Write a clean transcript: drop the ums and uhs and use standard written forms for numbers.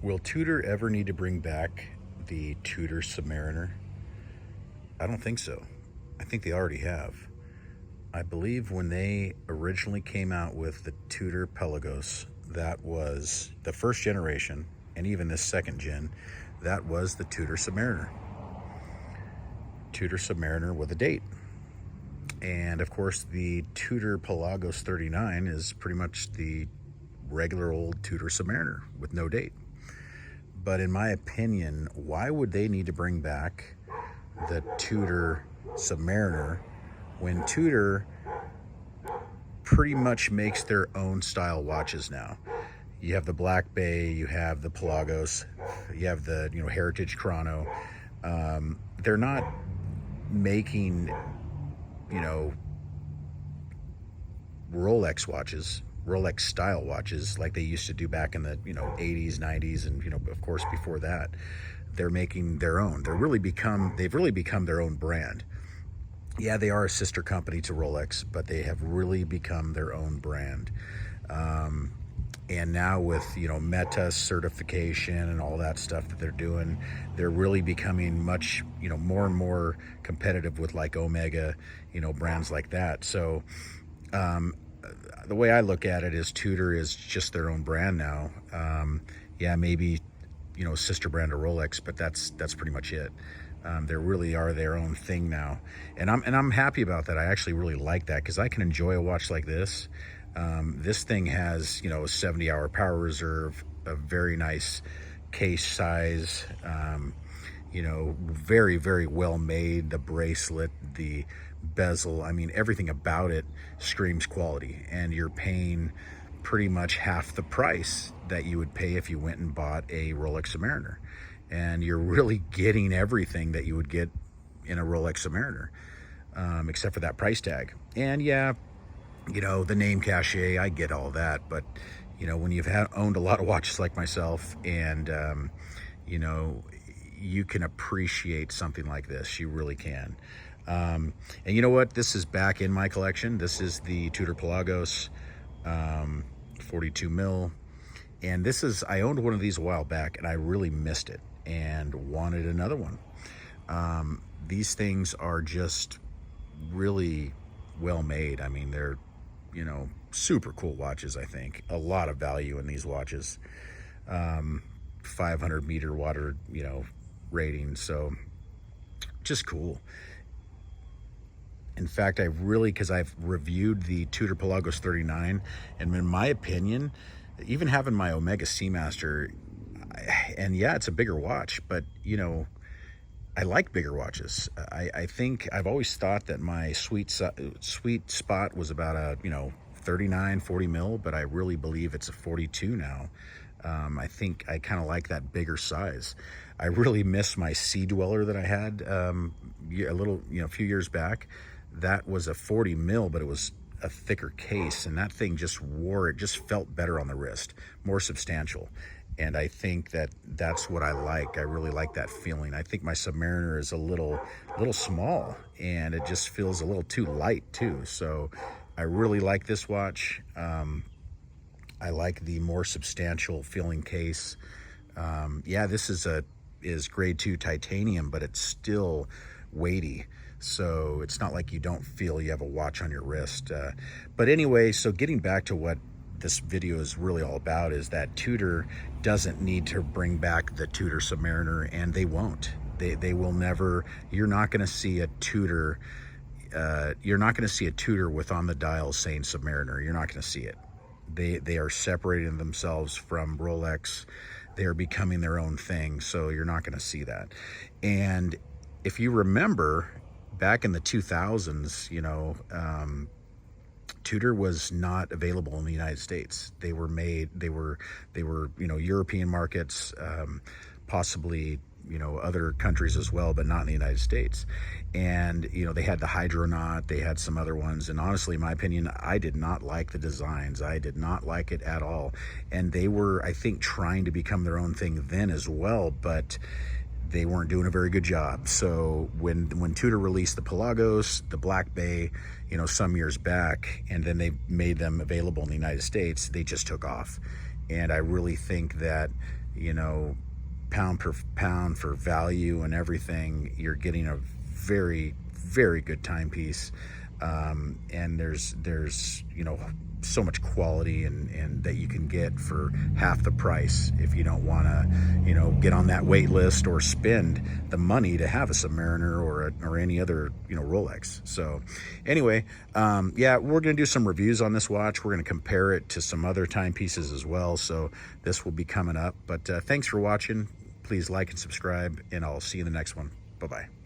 Will Tudor ever need to bring back the Tudor Submariner? I don't think so. I think they already have. I believe when they originally came out with the Tudor Pelagos, that was the first generation, and even this second gen, that was the Tudor Submariner. Tudor Submariner with a date. And of course, the Tudor Pelagos 39 is pretty much the regular old Tudor Submariner with no date. But in my opinion, why would they need to bring back the Tudor Submariner when Tudor pretty much makes their own style watches now? You have the Black Bay, you have the Pelagos, you have the Heritage Chrono. They're not making Rolex watches, Rolex style watches like they used to do back in the 80s, 90s, and of course before that. They're making their own. They've really become their own brand. Yeah, they are a sister company to Rolex, but they have really become their own brand. And now with Meta certification and all that stuff that they're doing, they're really becoming much more and more competitive with like Omega, brands like that. So the way I look at it is Tudor is just their own brand now. Yeah, maybe sister brand of Rolex, but that's pretty much it. They really are their own thing now, and I'm happy about that. I actually really like that because I can enjoy a watch like this. This thing has a 70-hour power reserve, a very nice case size, very, very well made. The bracelet, the bezel, I mean, everything about it screams quality, and you're paying pretty much half the price that you would pay if you went and bought a Rolex Submariner. And you're really getting everything that you would get in a Rolex Submariner, except for that price tag. And yeah, the name cachet, I get all that, but when you've owned a lot of watches like myself, and you can appreciate something like this. You really can. And you know what? This is back in my collection. This is the Tudor Pelagos 42 mil. And I owned one of these a while back, and I really missed it and wanted another one. These things are just really well made. I mean, they're super cool watches. I think a lot of value in these watches. 500 meter water rating, so just cool. In fact, because I've reviewed the Tudor Pelagos 39, and in my opinion, even having my Omega Seamaster, and yeah, it's a bigger watch, but I like bigger watches. I think I've always thought that my sweet spot was about a 39, 40 mil, but I really believe it's a 42 now. I think I kind of like that bigger size. I really miss my Sea Dweller that I had a few years back. That was a 40 mil, but it was a thicker case, and that thing just felt better on the wrist, more substantial. And I think that's what I like. I really like that feeling. I think my Submariner is a little small, and it just feels a little too light too. So I really like this watch. I like the more substantial feeling case. Yeah, this is grade 2 titanium, but it's still weighty. So it's not like you don't feel you have a watch on your wrist. But anyway, so getting back to what this video is really all about is that Tudor doesn't need to bring back the Tudor Submariner, and they won't. They will never. You're not going to see a Tudor. You're not going to see a Tudor with on the dial saying Submariner. You're not going to see it. They are separating themselves from Rolex. They are becoming their own thing. So you're not going to see that. And if you remember, back in the 2000s, Tudor was not available in the United States. They were European markets, possibly other countries as well, but not in the United States. And they had the Hydronaut, they had some other ones, and honestly, in my opinion, I did not like the designs. I did not like it at all. And they were, I think, trying to become their own thing then as well, but they weren't doing a very good job. So when Tudor released the Pelagos, the Black Bay, some years back, and then they made them available in the United States, they just took off. And I really think that you know, pound per pound for value and everything, you're getting a very, very good timepiece. And there's you know, so much quality and that you can get for half the price if you don't want to, you know, get on that wait list or spend the money to have a Submariner or any other, you know, Rolex. So anyway, yeah, we're gonna do some reviews on this watch. We're gonna compare it to some other timepieces as well, so this will be coming up. But thanks for watching. Please like and subscribe, and I'll see you in the next one. Bye-bye.